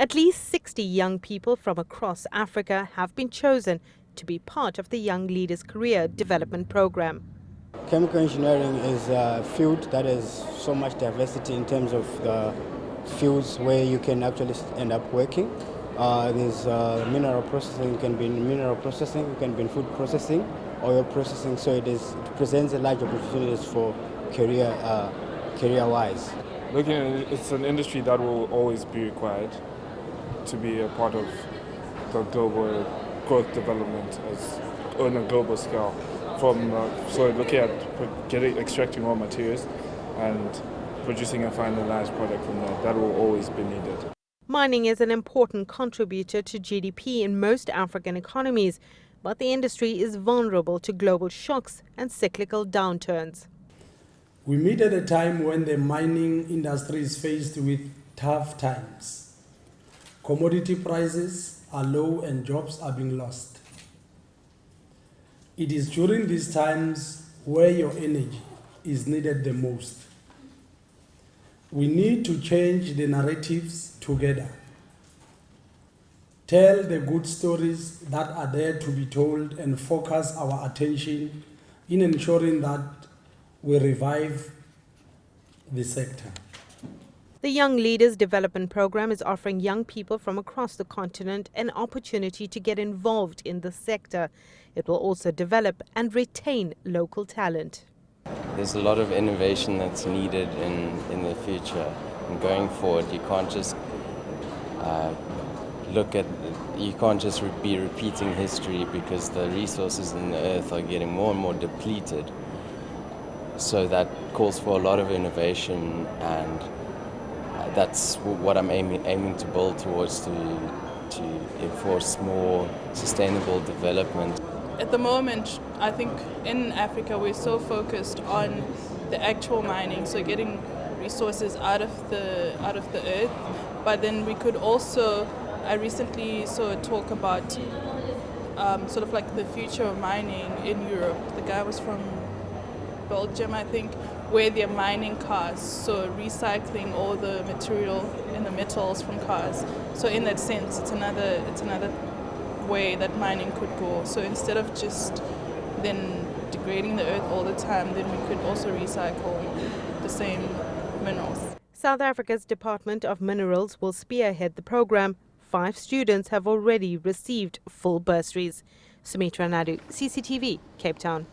At least 60 young people from across Africa have been chosen to be part of the Young Leaders Career Development Program. Chemical engineering is a field that has so much diversity in terms of the fields where you can actually end up working. There's mineral processing, it can be in mineral processing, it can be in food processing, oil processing, so it presents a large opportunities for career-wise. Looking at it, it's an industry that will always be required to be a part of the global growth development on a global scale. So looking at extracting raw materials and producing a finalized product from that will always be needed. Mining is an important contributor to GDP in most African economies, but the industry is vulnerable to global shocks and cyclical downturns. We meet at a time when the mining industry is faced with tough times. Commodity prices are low and jobs are being lost. It is during these times where your energy is needed the most. We need to change the narratives together. Tell the good stories that are there to be told and focus our attention in ensuring that we revive the sector. The Young Leaders Development Program is offering young people from across the continent an opportunity to get involved in the sector. It will also develop and retain local talent. There's a lot of innovation that's needed in the future. And going forward, you can't just be repeating history, because the resources in the earth are getting more and more depleted. So that calls for a lot of innovation, and that's what I'm aiming to build towards, to enforce more sustainable development. At the moment, I think in Africa we're so focused on the actual mining, so getting resources out of the earth. But then we could also, I recently saw a talk about sort of like the future of mining in Europe. The guy was from Belgium, I think, where they're mining cars, so recycling all the material and the metals from cars. So in that sense, it's another way that mining could go. So instead of just then degrading the earth all the time, then we could also recycle the same minerals. South Africa's Department of Minerals will spearhead the program. 5 students have already received full bursaries. Sumitra Nadu, CCTV, Cape Town.